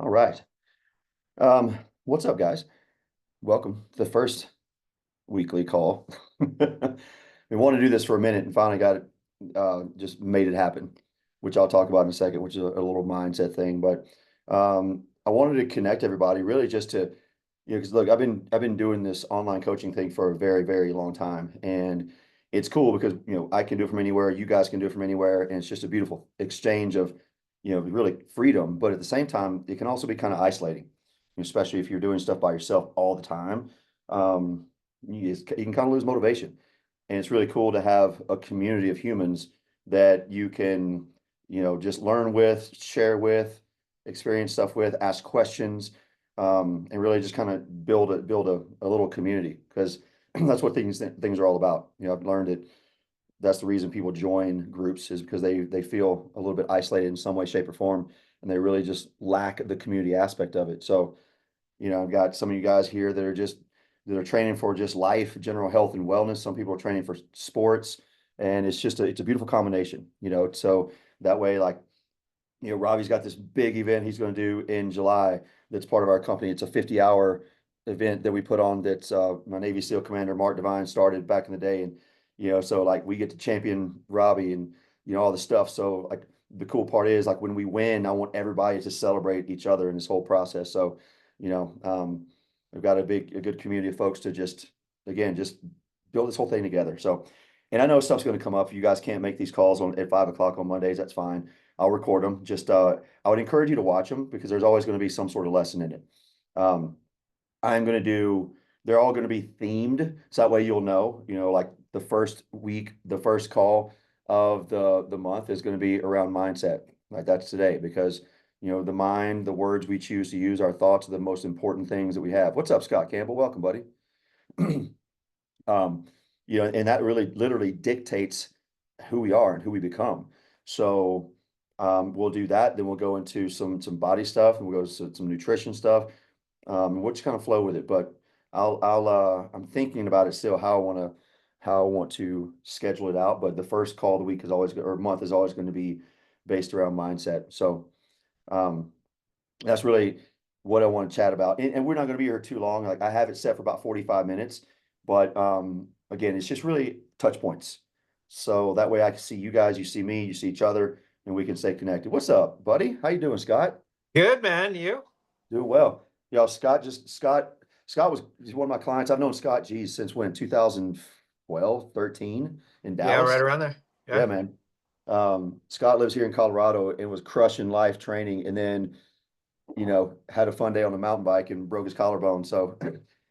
All right. What's up, guys? Welcome to the first weekly call. We wanted to do this for a minute and finally got it, just made it happen, which I'll talk about in a second, which is a little mindset thing. But I wanted to connect everybody really just to, because look, I've been doing this online coaching thing for a very, very long time. And it's cool because, I can do it from anywhere, you guys can do it from anywhere, and it's just a beautiful exchange of, really freedom. But at the same time, it can also be kind of isolating, especially if you're doing stuff by yourself all the time. You can kind of lose motivation. And it's really cool to have a community of humans that you can, just learn with, share with, experience stuff with, ask questions, and really just kind of build a little community, because that's what things are all about. I've learned that that's the reason people join groups, is because they feel a little bit isolated in some way, shape, or form, and they really just lack the community aspect of it. So, I've got some of you guys here that are training for just life, general health and wellness. Some people are training for sports, and it's a beautiful combination, So that way, like, Robbie's got this big event he's going to do in July that's part of our company. It's a 50-hour event that we put on, that's my Navy SEAL commander Mark Devine started back in the day. And so like we get to champion Robbie and all the stuff. So like the cool part is, like, when we win, I want everybody to celebrate each other in this whole process. So you know we've got a good community of folks to just, again, just build this whole thing together. So, and I know stuff's going to come up. If you guys can't make these calls on at 5 o'clock on Mondays, that's fine. I'll record them. Just I would encourage you to watch them, because there's always going to be some sort of lesson in it. Um, I'm going to do, they're all going to be themed. So that way you'll know, like the first week, the first call of the month is going to be around mindset. Like that's today, because, the mind, the words we choose to use, our thoughts are the most important things that we have. What's up, Scott Campbell? Welcome, buddy. Um, and that really literally dictates who we are and who we become. So we'll do that. Then we'll go into some body stuff, and we'll go to some nutrition stuff. We'll just kind of flow with it. But I'm thinking about it still, how I want to schedule it out. But the first call of the week is always, or month is always going to be based around mindset. So um, that's really what I want to chat about. And we're not going to be here too long. Like, I have it set for about 45 minutes, but again, it's just really touch points. So that way I can see you guys, you see me, you see each other, and we can stay connected. What's up, buddy? How you doing, Scott? Good, man. You? Doing well. Scott was he's one of my clients. I've known Scott, geez, since when? 2012, 13 in Yeah, right Dallas. around there. Yeah, Yeah. man. Scott lives here in Colorado and was crushing life training, and then had a fun day on a mountain bike and broke his collarbone. So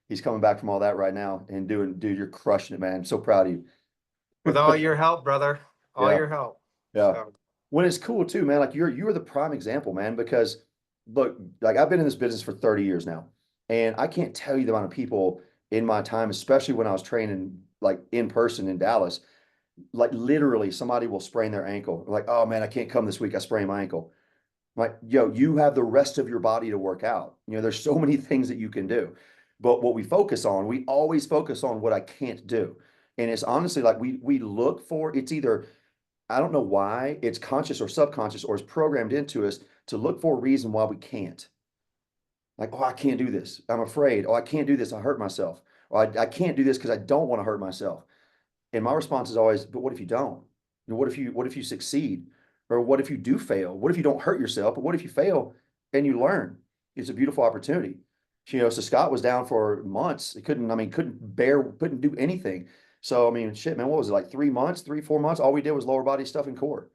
he's coming back from all that right now and dude, you're crushing it, man. I'm so proud of With you. all your help, brother. All Yeah, your help. yeah. So, When it's cool too, man. Like you're the prime example, man, because look, like I've been in this business for 30 years now, and I can't tell you the amount of people in my time, especially when I was training like in person in Dallas, like literally somebody will sprain their ankle. Like, oh man, I can't come this week. I sprained my ankle. Like, you have the rest of your body to work out. There's so many things that you can do. But what we always focus on what I can't do. And it's honestly like we look for, it's either, I don't know why, it's conscious or subconscious, or it's programmed into us to look for a reason why we can't. Like, oh, I can't do this. I'm afraid. Oh, I can't do this. I hurt myself. Or I can't do this because I don't want to hurt myself. And my response is always, but what if you don't? What if you succeed? Or what if you do fail? What if you don't hurt yourself? But what if you fail and you learn? It's a beautiful opportunity. So Scott was down for months. He couldn't do anything. So I mean, shit, man, what was it, like 3 months, 3, 4 months? All we did was lower body stuff and core,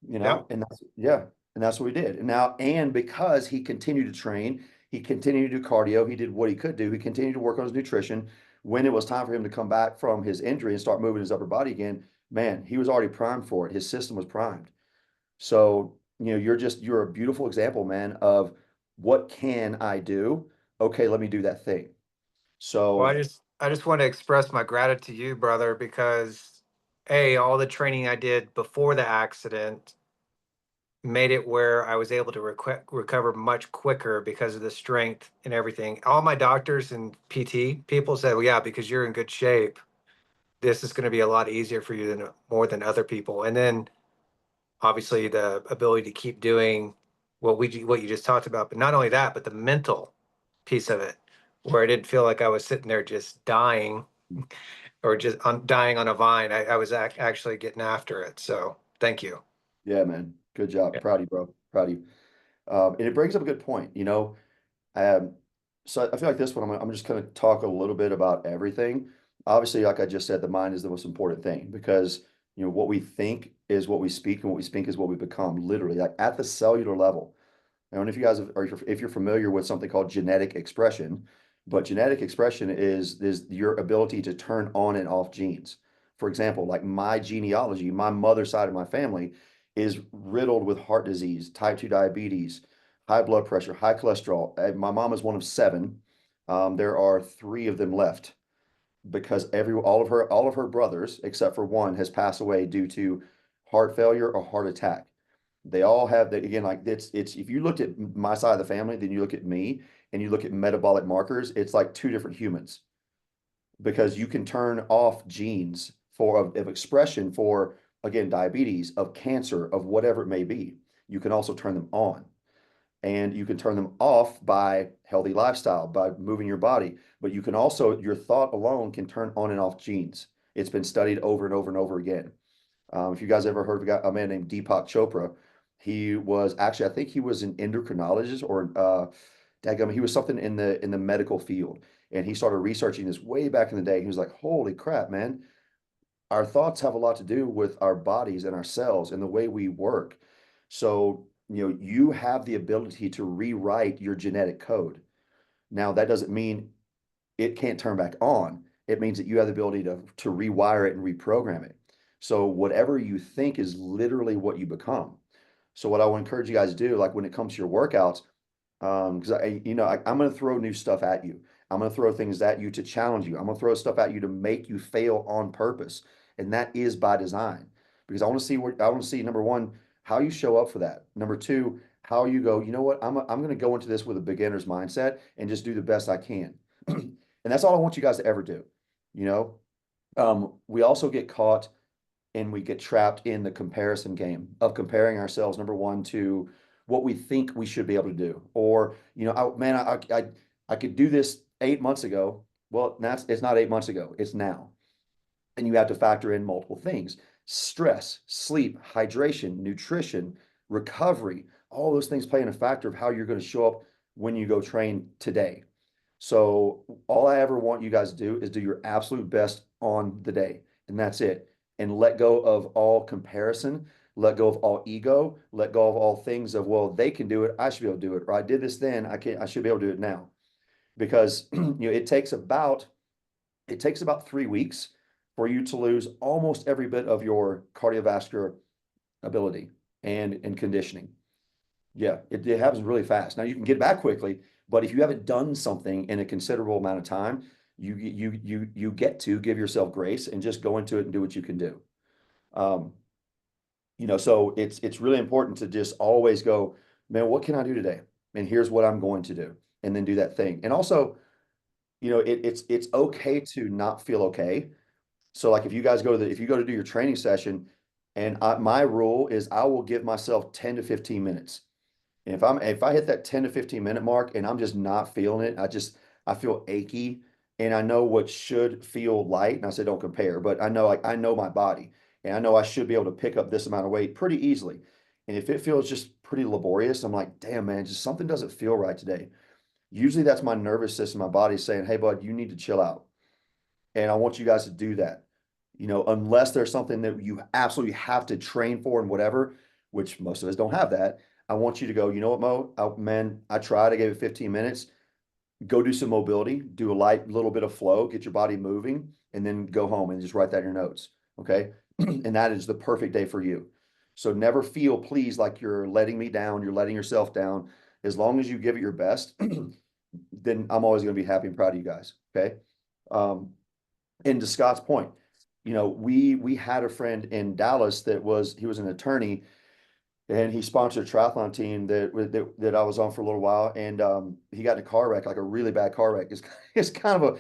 yep. and that's, yeah, and that's what we did. And because he continued to train, he continued to do cardio, he did what he could do, he continued to work on his nutrition. When it was time for him to come back from his injury and start moving his upper body again, man, he was already primed for it. His system was primed. So, you're a beautiful example, man, of what can I do? Okay, let me do that thing. Well, So, I just want to express my gratitude to you, brother, because all the training I did before the accident made it where I was able to recover much quicker because of the strength and everything. All my doctors and PT people said, well, yeah, because you're in good shape, this is going to be a lot easier for you than more than other people. And then obviously the ability to keep doing what you just talked about. But not only that, but the mental piece of it, where I didn't feel like I was sitting there just dying or just dying on a vine. I was actually getting after it. So thank you. Yeah, man. Good job. Yeah. Proud of you, bro. Proud of you. And it brings up a good point. Um, so I feel like this one, I'm just going to talk a little bit about everything. Obviously, like I just said, the mind is the most important thing because, what we think is what we speak, and what we speak is what we become, literally, like at the cellular level. I don't know if you guys are if you're familiar with something called genetic expression, but genetic expression is your ability to turn on and off genes. For example, like my genealogy, my mother's side of my family is riddled with heart disease, type 2 diabetes, high blood pressure, high cholesterol. My mom is one of seven. There are three of them left because all of her brothers, except for one, has passed away due to heart failure or heart attack. They all have that again, like it's if you looked at my side of the family, then you look at me and you look at metabolic markers, it's like two different humans because you can turn off genes of expression for again diabetes, of cancer, of whatever it may be. You can also turn them on. And you can turn them off by healthy lifestyle, by moving your body. But you can also, your thought alone can turn on and off genes. It's been studied over and over and over again. If you guys ever heard of a man named Deepak Chopra, he was actually, I think he was an endocrinologist or he was something in the medical field. And he started researching this way back in the day. He was like, holy crap, man, our thoughts have a lot to do with our bodies and our cells and the way we work. So, you have the ability to rewrite your genetic code. Now, that doesn't mean it can't turn back on. It means that you have the ability to rewire it and reprogram it. So whatever you think is literally what you become. So what I want to encourage you guys to do, like when it comes to your workouts, because I'm going to throw new stuff at you. I'm going to throw things at you to challenge you. I'm going to throw stuff at you to make you fail on purpose, and that is by design. Because I want to see number one, how you show up for that. Number two, how you go. You know what? I'm going to go into this with a beginner's mindset and just do the best I can. And that's all I want you guys to ever do. You know, we also get caught and we get trapped in the comparison game of comparing ourselves, number one, to what we think we should be able to do. Or, man, I could do this 8 months ago. Well, it's not 8 months ago, it's now. And you have to factor in multiple things: stress, sleep, hydration, nutrition, recovery. All those things play in a factor of how you're going to show up when you go train today. So all I ever want you guys to do is do your absolute best on the day, and that's it. And let go of all comparison, let go of all ego, let go of all things of, well, they can do it, I should be able to do it, or I did this then, I should be able to do it now. Because it takes about 3 weeks for you to lose almost every bit of your cardiovascular ability and conditioning. Yeah, it happens really fast. Now you can get back quickly, but if you haven't done something in a considerable amount of time, you get to give yourself grace and just go into it and do what you can do. Um, so it's really important to just always go, man, what can I do today? And here's what I'm going to do, and then do that thing. And also, it's okay to not feel okay. So like if you go to do your training session, and my rule is I will give myself 10 to 15 minutes. And if I hit that 10 to 15 minute mark and I'm just not feeling it, I feel achy, and I know what should feel light. And I say don't compare, but I know my body, and I know I should be able to pick up this amount of weight pretty easily. And if it feels just pretty laborious, I'm like, damn man, just something doesn't feel right today. Usually that's my nervous system, my body saying, hey bud, you need to chill out. And I want you guys to do that. Unless there's something that you absolutely have to train for and whatever, which most of us don't have that. I want you to go, you know what, Mo? Man, I tried. I gave it 15 minutes. Go do some mobility, do a light little bit of flow, get your body moving, and then go home and just write that in your notes. Okay. And that is the perfect day for you. So never feel, please, like you're letting me down, you're letting yourself down. As long as you give it your best, then I'm always going to be happy and proud of you guys. Okay. Um, and to Scott's point, we had a friend in Dallas he was an attorney, and he sponsored a triathlon team that I was on for a little while, and he got in a car wreck, like a really bad car wreck. It's kind of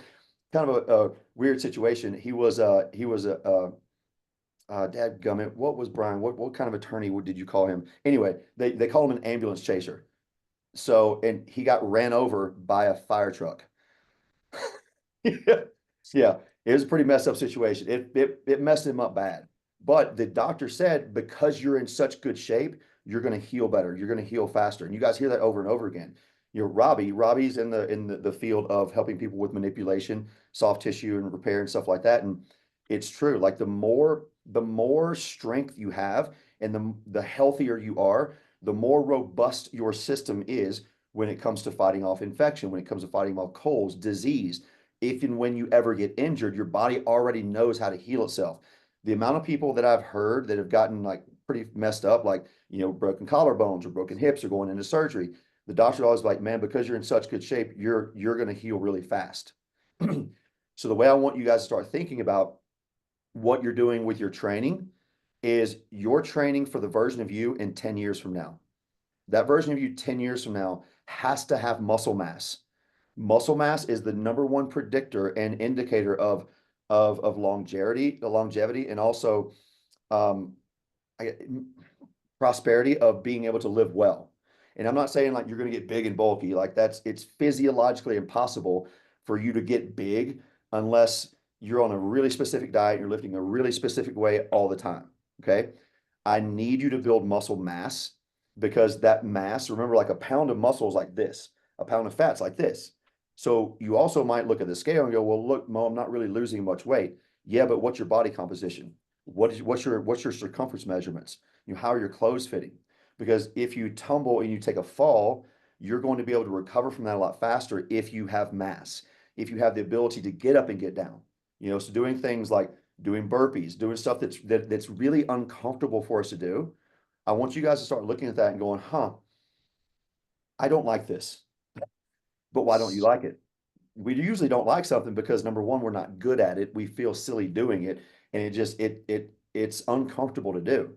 a weird situation. He was a dadgummit, what was Brian? What kind of attorney did you call him? Anyway, they call him an ambulance chaser. So, and he got ran over by a fire truck. Yeah, yeah, it was a pretty messed up situation. It messed him up bad. But the doctor said because you're in such good shape, you're going to heal better. You're going to heal faster. And you guys hear that over and over again. You know, Robbie's in the field of helping people with manipulation, soft tissue and repair and stuff like that. And it's true. Like the more strength you have and the healthier you are, the more robust your system is when it comes to fighting off infection, when it comes to fighting off colds, disease. If and when you ever get injured, your body already knows how to heal itself. The amount of people that I've heard that have gotten like pretty messed up, like, broken collarbones or broken hips or going into surgery, the doctor always like, man, because you're in such good shape, you're going to heal really fast. So the way I want you guys to start thinking about what you're doing with your training is you're training for the version of you in 10 years from now. That version of you 10 years from now has to have muscle mass. Muscle mass is the number one predictor and indicator of longevity, and also um, prosperity of being able to live well. And I'm not saying like you're going to get big and bulky, like it's physiologically impossible for you to get big unless you're on a really specific diet, you're lifting a really specific way all the time. Okay. I need you to build muscle mass because that mass, remember, like a pound of muscle is like this, a pound of fat's like this. So you also might look at the scale and go, well, look, Mo, I'm not really losing much weight. Yeah, but what's your body composition? What's your circumference measurements? How are your clothes fitting? Because if you tumble and you take a fall, you're going to be able to recover from that a lot faster if you have mass, if you have the ability to get up and get down. So doing things like doing burpees, doing stuff that's really uncomfortable for us to do. I want you guys to start looking at that and going, huh, I don't like this. But why don't you like it? We usually don't like something because number one, we're not good at it. We feel silly doing it, and it's uncomfortable to do.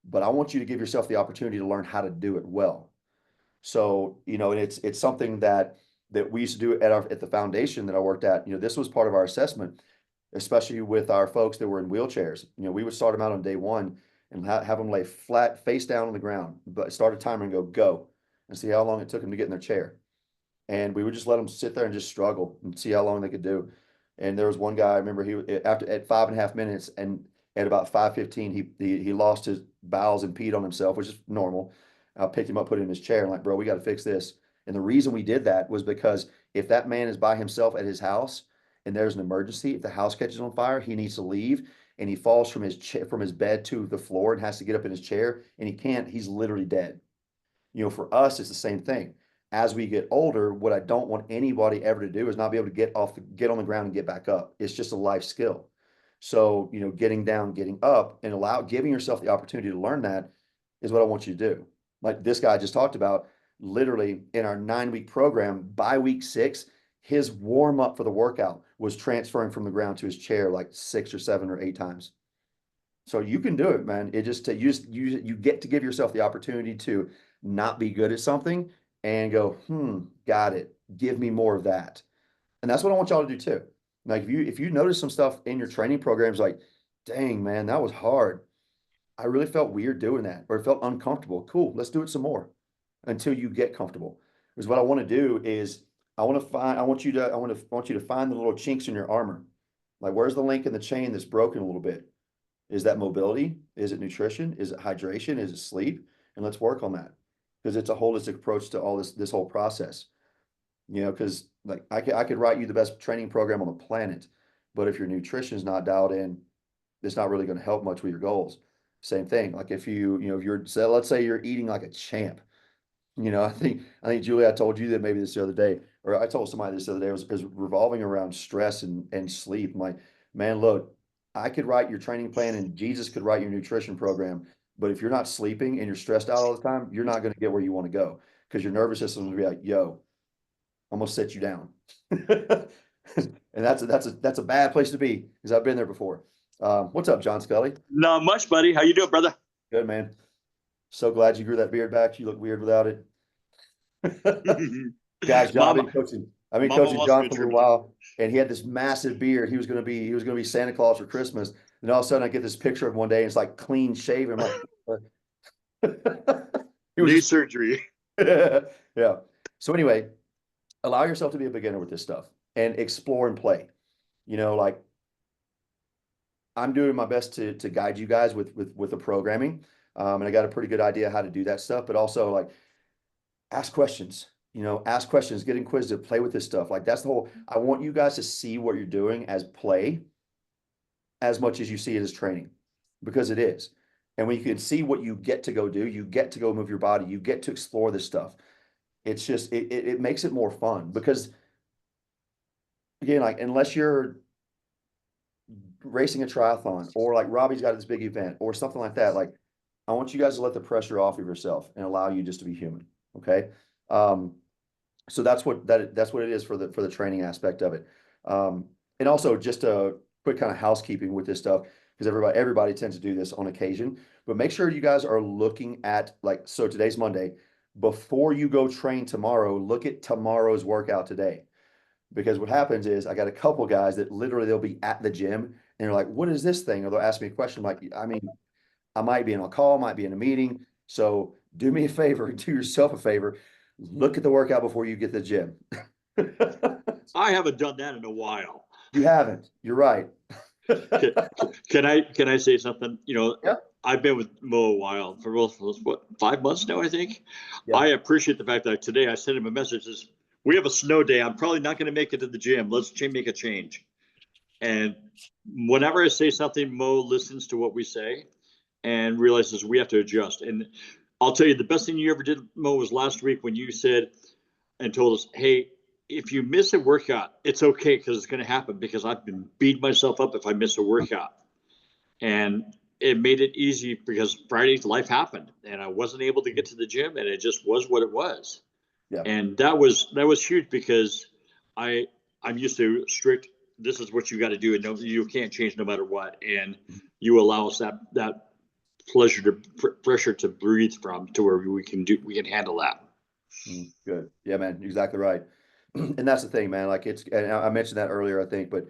But I want you to give yourself the opportunity to learn how to do it well. So, and it's something that we used to do at the foundation that I worked at. This was part of our assessment, especially with our folks that were in wheelchairs. We would start them out on day one and have them lay flat, face down on the ground, but start a timer and go, and see how long it took them to get in their chair. And we would just let them sit there and just struggle and see how long they could do. And there was one guy, I remember after at 5.5 minutes, and at about 5:15, he lost his bowels and peed on himself, which is normal. I picked him up, put him in his chair, and like, bro, we got to fix this. And the reason we did that was because if that man is by himself at his house and there's an emergency, if the house catches on fire, he needs to leave, and he falls from his bed to the floor and has to get up in his chair, and he can't, he's literally dead. For us, it's the same thing. As we get older, what I don't want anybody ever to do is not be able to get on the ground and get back up. It's just a life skill. So, getting down, getting up, and giving yourself the opportunity to learn that is what I want you to do. Like this guy I just talked about, literally in our 9-week program, by week 6, his warm up for the workout was transferring from the ground to his chair like 6 or 7 or 8 times. So you can do it, man. It just you get to give yourself the opportunity to not be good at something and go, got it. Give me more of that. And that's what I want y'all to do too. Like if you notice some stuff in your training programs, like, dang, man, that was hard. I really felt weird doing that, or it felt uncomfortable. Cool, let's do it some more until you get comfortable. Because what I want to do is I want you to find the little chinks in your armor. Like, where's the link in the chain that's broken a little bit? Is that mobility? Is it nutrition? Is it hydration? Is it sleep? And let's work on that because it's a holistic approach to all this whole process. Because like I could write you the best training program on the planet, but if your nutrition is not dialed in, it's not really going to help much with your goals. Same thing. Like if you're, so let's say you're eating like a champ. I think Julie, I told you that maybe this the other day, or I told somebody this the other day, was revolving around stress and sleep. I'm like, man, look, I could write your training plan and Jesus could write your nutrition program, but if you're not sleeping and you're stressed out all the time, you're not going to get where you want to go because your nervous system will be like, yo, I'm gonna set you down. And that's a bad place to be because I've been there before. What's up, John Scully? Not much, buddy. How you doing, brother? Good, man. So glad you grew that beard back. You look weird without it. Guys, John, I've Mama, been coaching. I've been Mama coaching wants John me to for a trim little it. while, and he had this massive beard. He was going to be Santa Claus for Christmas. And all of a sudden I get this picture of one day and it's like clean shaven. I'm like, it was Knee just, surgery. yeah. So anyway, allow yourself to be a beginner with this stuff and explore and play. Like I'm doing my best to guide you guys with the programming. And I got a pretty good idea how to do that stuff, but also like ask questions, ask questions, get inquisitive, play with this stuff. Like that's the whole, I want you guys to see what you're doing as play as much as you see it as training because it is. And when you can see what you get to go do, you get to go move your body, you get to explore this stuff. It's just, it makes it more fun because again, like unless you're racing a triathlon or like Robbie's got this big event or something like that, like I want you guys to let the pressure off of yourself and allow you just to be human. Okay. Um, so that's what it is for the training aspect of it. And also just a quick kind of housekeeping with this stuff because everybody tends to do this on occasion, but make sure you guys are looking at like so today's Monday. Before you go train tomorrow, look at tomorrow's workout today. Because what happens is I got a couple guys that literally they'll be at the gym and they're like, what is this thing? Or they'll ask me a question like, I mean, I might be in a call, might be in a meeting. So do me a favor, do yourself a favor, look at the workout before you get to the gym. I haven't done that in a while. You haven't. You're right. Can, can I say something? Yeah. I've been with Mo a while for what 5 months now, I think. Yeah. I appreciate the fact that today I sent him a message. Says we have a snow day. I'm probably not going to make it to the gym. Let's make a change. And whenever I say something, Mo listens to what we say and realizes we have to adjust. And I'll tell you, the best thing you ever did, Mo, was last week when you said and told us, hey, if you miss a workout, it's okay because it's going to happen because I've been beating myself up if I miss a workout. And it made it easy because Friday's life happened and I wasn't able to get to the gym and it just was what it was. Yeah. And that was huge because I I'm used to strict, this is what you got to do and no, you can't change no matter what. And you allow us that pressure to breathe from to where we can handle that. Good. Yeah, man. You're exactly right. And that's the thing, man. Like and I mentioned that earlier, I think, but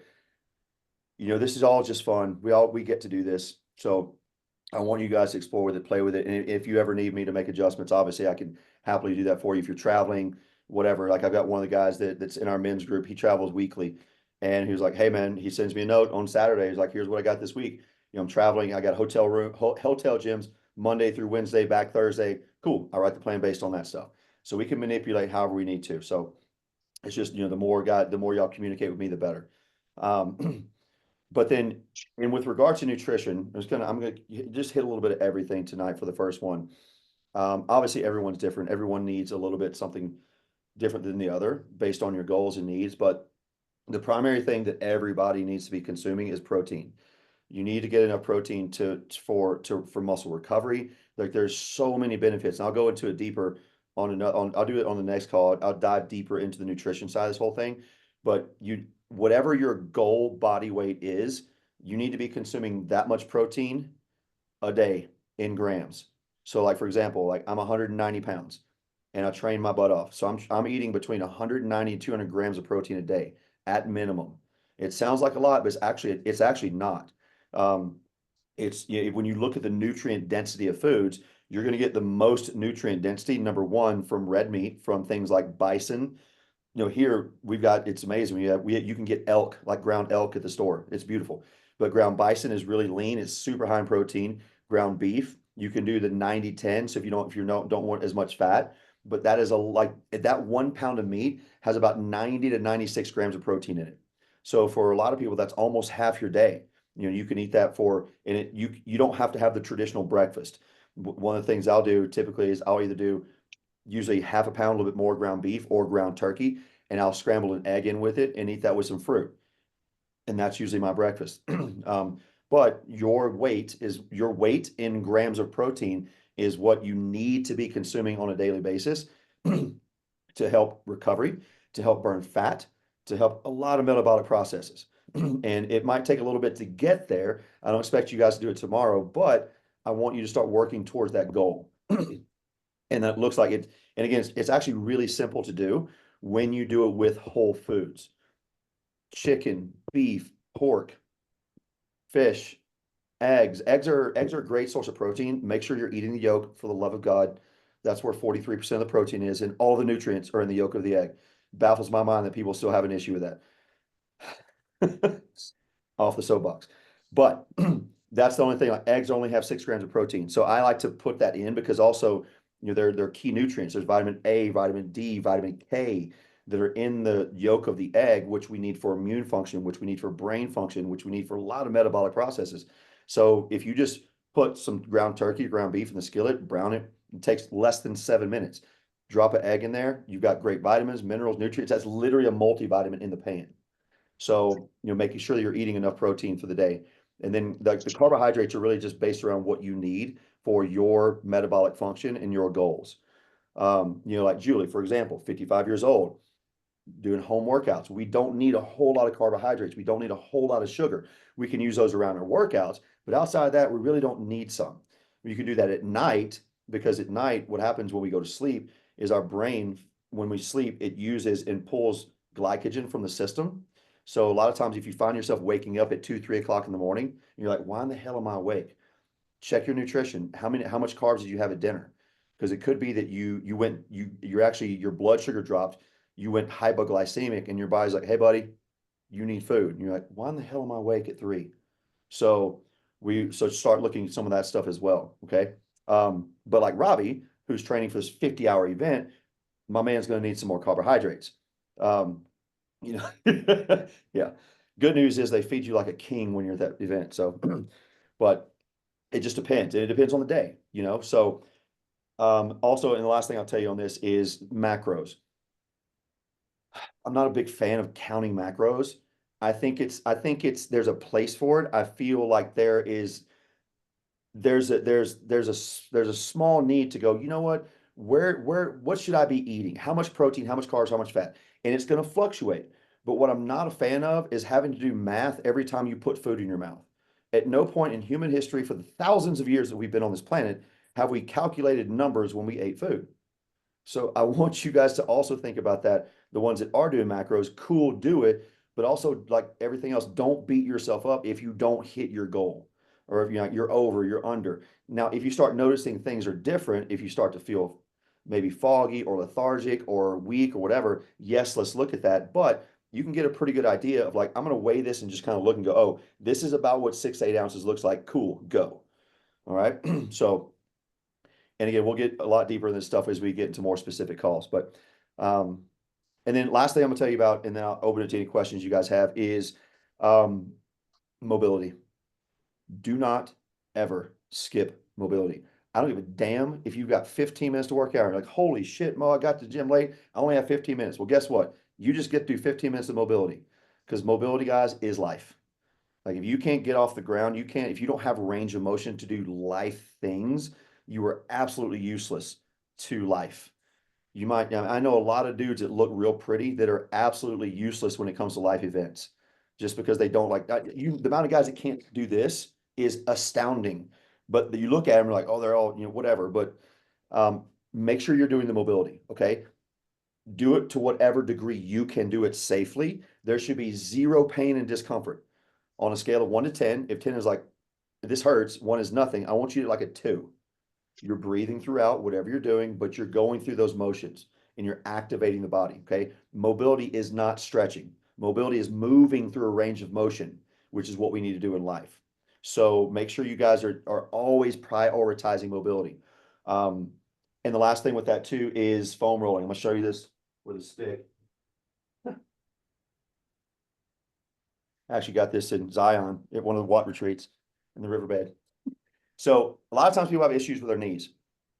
this is all just fun. We get to do this. So I want you guys to explore with it, play with it. And if you ever need me to make adjustments, obviously I can happily do that for you. If you're traveling, whatever. Like I've got one of the guys that's in our men's group. He travels weekly, and he was like, "Hey, man," he sends me a note on Saturday. He's like, "Here's what I got this week. I'm traveling. I got hotel gyms Monday through Wednesday, back Thursday. Cool. I write the plan based on that stuff. So we can manipulate however we need to. So it's just the more y'all communicate with me, the better. Um, But then, and with regard to nutrition, I'm gonna just hit a little bit of everything tonight for the first one. Obviously, everyone's different. Everyone needs a little bit something different than the other based on your goals and needs. But the primary thing that everybody needs to be consuming is protein. You need to get enough protein for muscle recovery. Like there's so many benefits. And I'll go into it deeper I'll do it on the next call. I'll dive deeper into the nutrition side of this whole thing. But whatever your goal body weight is, you need to be consuming that much protein a day in grams. So like for example, like I'm 190 pounds and I train my butt off. So I'm eating between 190 and 200 grams of protein a day at minimum. It sounds like a lot, but it's actually not. Um, when you look at the nutrient density of foods, you're going to get the most nutrient density, number one, from red meat, from things like bison. Here it's amazing. You can get elk, like ground elk at the store. It's beautiful. But ground bison is really lean. It's super high in protein. Ground beef, you can do the 90-10. So if you don't want as much fat, but that 1 pound of meat has about 90 to 96 grams of protein in it. So for a lot of people, that's almost half your day. You can eat that you don't have to have the traditional breakfast. One of the things I'll do typically is I'll either do usually half a pound, a little bit more ground beef or ground turkey, and I'll scramble an egg in with it and eat that with some fruit. And that's usually my breakfast. But your weight in grams of protein is what you need to be consuming on a daily basis to help recovery, to help burn fat, to help a lot of metabolic processes. And it might take a little bit to get there. I don't expect you guys to do it tomorrow, but I want you to start working towards that goal. And that looks like it. And again, it's actually really simple to do when you do it with whole foods: chicken, beef, pork, fish, Eggs are a great source of protein. Make sure you're eating the yolk for the love of God. That's where 43% of the protein is, and all the nutrients are in the yolk of the egg. Baffles my mind that people still have an issue with that. Off the soapbox. But that's the only thing. Like, eggs only have 6 grams of protein. So I like to put that in because also, they're key nutrients. There's vitamin A, vitamin D, vitamin K that are in the yolk of the egg, which we need for immune function, which we need for brain function, which we need for a lot of metabolic processes. So if you just put some ground turkey, ground beef in the skillet, brown it, it takes less than 7 minutes. Drop an egg in there, you've got great vitamins, minerals, nutrients. That's literally a multivitamin in the pan. So, making sure that you're eating enough protein for the day. And then the carbohydrates are really just based around what you need for your metabolic function and your goals. Like Julie, for example, 55 years old, doing home workouts. We don't need a whole lot of carbohydrates. We don't need a whole lot of sugar. We can use those around our workouts, but outside of that, we really don't need some. You can do that at night because at night, what happens when we go to sleep is our brain, when we sleep, it uses and pulls glycogen from the system. So a lot of times, if you find yourself waking up at 2, 3 o'clock in the morning, and you're like, why in the hell am I awake? Check your nutrition. How much carbs did you have at dinner? Because it could be that you're actually, your blood sugar dropped, you went hypoglycemic, and your body's like, hey buddy, you need food. And you're like, why in the hell am I awake at 3? So start looking at some of that stuff as well. Okay. But like Robbie, who's training for this 50-hour event, my man's going to need some more carbohydrates. Um, yeah. Good news is they feed you like a king when you're at that event. So, but it just depends. And it depends on the day. So, also, and the last thing I'll tell you on this is macros. I'm not a big fan of counting macros. There's a place for it. I feel like there's a small need to go, you know what? What should I be eating? How much protein, how much carbs, how much fat? And it's going to fluctuate. But what I'm not a fan of is having to do math every time you put food in your mouth. At no point in human history for the thousands of years that we've been on this planet have we calculated numbers when we ate food. So I want you guys to also think about that. The ones that are doing macros, cool, do it. But also, like everything else, don't beat yourself up if you don't hit your goal, or if you're over, you're under. Now, if you start noticing things are different, if you start to feel maybe foggy or lethargic or weak or whatever, yes, let's look at that. But you can get a pretty good idea of like, I'm going to weigh this and just kind of look and go, oh, this is about what 6 to 8 ounces looks like. Cool, go. All right. So, and again, we'll get a lot deeper in this stuff as we get into more specific calls. But, and then last thing I'm gonna tell you about, and then I'll open it to any questions you guys have, is mobility. Do not ever skip mobility. I don't give a damn if you've got 15 minutes to work out. You're like, holy shit, Mo, I got to the gym late. I only have 15 minutes. Well, guess what? You just get through 15 minutes of mobility, because mobility, guys, is life. Like if you can't get off the ground, if you don't have range of motion to do life things, you are absolutely useless to life. I know a lot of dudes that look real pretty that are absolutely useless when it comes to life events, just because they don't like that. The amount of guys that can't do this is astounding. But you look at them, you're like, oh, they're all, whatever. But make sure you're doing the mobility. Okay. Do it to whatever degree you can do it safely. There should be zero pain and discomfort on a scale of 1 to 10. If 10 is like, this hurts, 1 is nothing, I want you to like a 2. You're breathing throughout whatever you're doing, but you're going through those motions and you're activating the body. Okay. Mobility is not stretching. Mobility is moving through a range of motion, which is what we need to do in life. So make sure you guys are always prioritizing mobility. And the last thing with that too is foam rolling. I'm gonna show you this with a stick. I actually got this in Zion at one of the watt retreats in the riverbed. So a lot of times people have issues with their knees.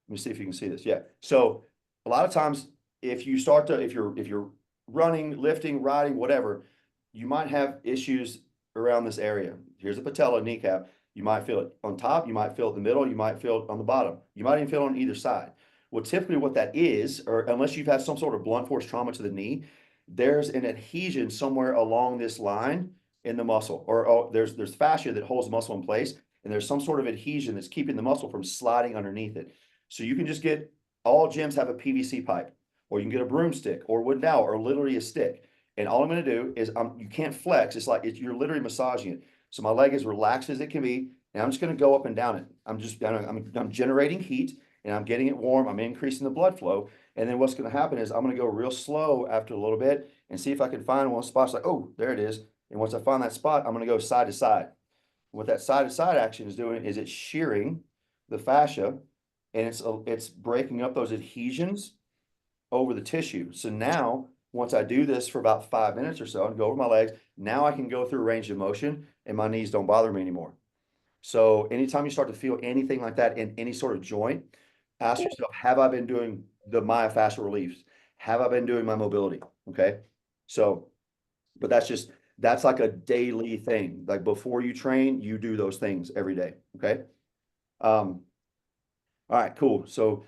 Let me see if you can see this. Yeah. So a lot of times if you're running, lifting, riding, whatever, you might have issues around this area. Here's a patella, kneecap. You might feel it on top, you might feel it in the middle, you might feel it on the bottom. You might even feel it on either side. Well, typically what that is, or unless you've had some sort of blunt force trauma to the knee, there's an adhesion somewhere along this line in the muscle, or there's fascia that holds the muscle in place, and there's some sort of adhesion that's keeping the muscle from sliding underneath it. So you can just get, all gyms have a PVC pipe, or you can get a broomstick or wooden dowel, or literally a stick. And all I'm going to do is you can't flex. It's like you're literally massaging it. So my leg is relaxed as it can be. and I'm just going to go up and down it. I'm generating heat and I'm getting it warm. I'm increasing the blood flow. And then what's going to happen is I'm going to go real slow after a little bit and see if I can find one spot. It's like, oh, there it is. And once I find that spot, I'm going to go side to side. What that side to side action is doing is it's shearing the fascia and it's breaking up those adhesions over the tissue. So now, once I do this for about 5 minutes or so and go over my legs, now I can go through range of motion and my knees don't bother me anymore. So anytime you start to feel anything like that in any sort of joint, ask yourself, have I been doing the myofascial reliefs? Have I been doing my mobility? Okay. So, but that's like a daily thing. Like before you train, you do those things every day. Okay. All right, cool. So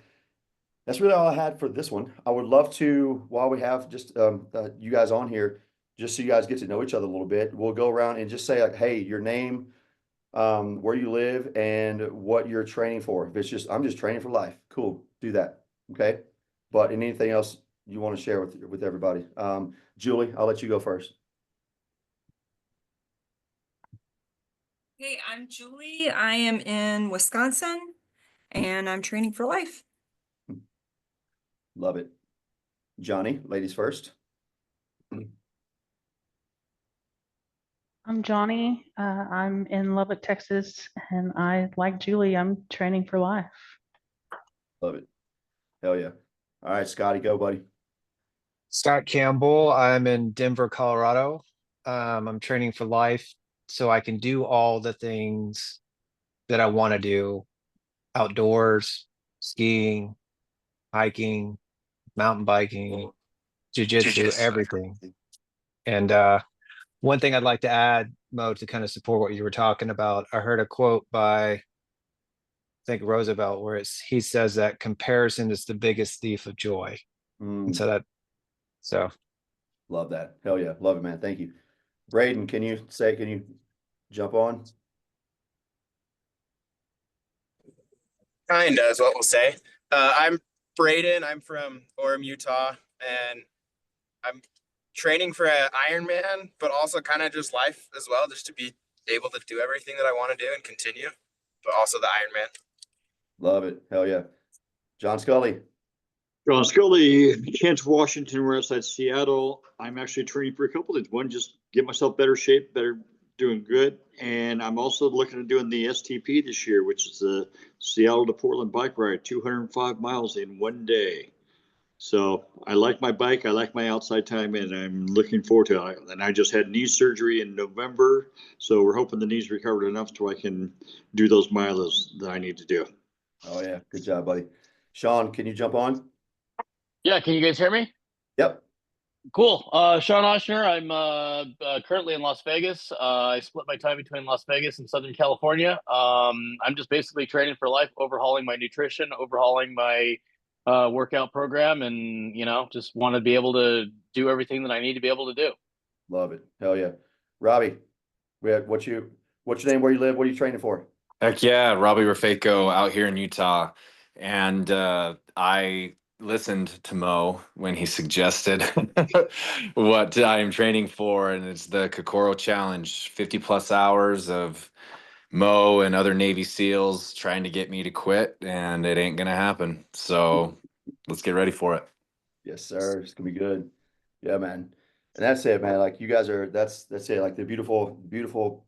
that's really all I had for this one. I would love to, while we have just you guys on here, just so you guys get to know each other a little bit, we'll go around and just say like, hey, your name, where you live, and what you're training for. If it's just, I'm just training for life, cool, do that. Okay. But anything else you want to share with everybody? Julie, I'll let you go first. Hey, I'm Julie. I am in Wisconsin and I'm training for life. Love it. Johnny, ladies first. I'm Johnny. I'm in Lubbock, Texas, and I, like Julie, I'm training for life. Love it. Hell yeah. All right, Scotty, go, buddy. Scott Campbell. I'm in Denver, Colorado. I'm training for life so I can do all the things that I want to do outdoors, skiing, hiking, mountain biking, jujitsu, everything. And one thing I'd like to add, Mo, to kind of support what you were talking about, I heard a quote by, I think, Roosevelt, where he says that comparison is the biggest thief of joy. And so Love that. Hell yeah. Love it, man. Thank you. Braden, can you jump on? Kinda is what we'll say. I'm Braden. I'm from Orem, Utah, and I'm training for an Ironman, but also kind of just life as well, just to be able to do everything that I want to do and continue, but also the Ironman. Love it. Hell yeah. John Scully. John Scully, Kansas, Washington. We're outside Seattle. I'm actually training for a couple things. One, just get myself better shape, better doing good. And I'm also looking at doing the STP this year, which is the Seattle to Portland bike ride, 205 miles in one day. So I like my bike. I like my outside time, and I'm looking forward to it. And I just had knee surgery in November. So we're hoping the knees recovered enough so I can do those miles that I need to do. Oh yeah. Good job, buddy. Sean, can you jump on? Yeah, can you guys hear me? Yep. Cool. Sean Oshner. I'm currently in Las Vegas. I split my time between Las Vegas and Southern California. I'm just basically training for life, overhauling my nutrition, overhauling my workout program, and just want to be able to do everything that I need to be able to do. Love it. Hell yeah. Robbie, what's your name, where you live, what are you training for? Heck yeah, Robbie Rafeko out here in Utah. And I listened to Mo when he suggested what I am training for, and it's the Kokoro Challenge, 50 plus hours of Mo and other Navy SEALs trying to get me to quit, and it ain't gonna happen. So let's get ready for it. Yes, sir. It's gonna be good. Yeah, man. And that's it, man. Like you guys are, that's it. Like the beautiful,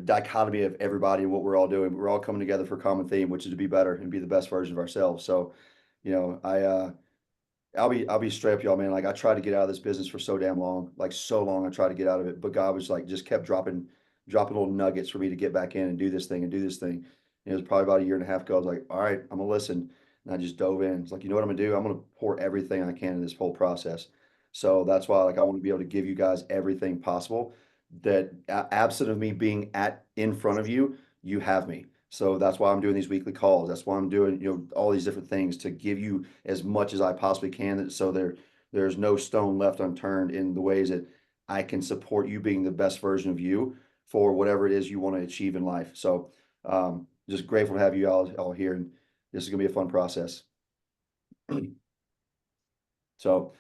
dichotomy of everybody and what we're all doing. We're all coming together for a common theme, which is to be better and be the best version of ourselves. So, I'll be straight up, y'all, man. Like I tried to get out of this business for so damn long, like so long. I tried to get out of it, but God was like just kept dropping little nuggets for me to get back in and do this thing and do this thing. It was probably about a year and a half ago. I was like, all right, I'm gonna listen, and I just dove in. It's like, you know what I'm gonna do? I'm gonna pour everything I can in this whole process. So that's why, like, I want to be able to give you guys everything possible. That absent of me being in front of you, you have me. So that's why I'm doing these weekly calls. That's why I'm doing, all these different things to give you as much as I possibly can. So there's no stone left unturned in the ways that I can support you being the best version of you for whatever it is you want to achieve in life. So just grateful to have you all here, and this is gonna be a fun process. So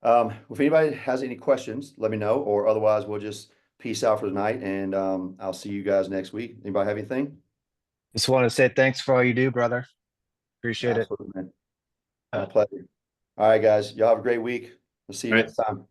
if anybody has any questions, let me know, or otherwise we'll just peace out for tonight, and I'll see you guys next week. Anybody have anything? Just want to say thanks for all you do, brother. Appreciate it. Absolutely, man. My pleasure. All right, guys. Y'all have a great week. We'll see you All right. next time.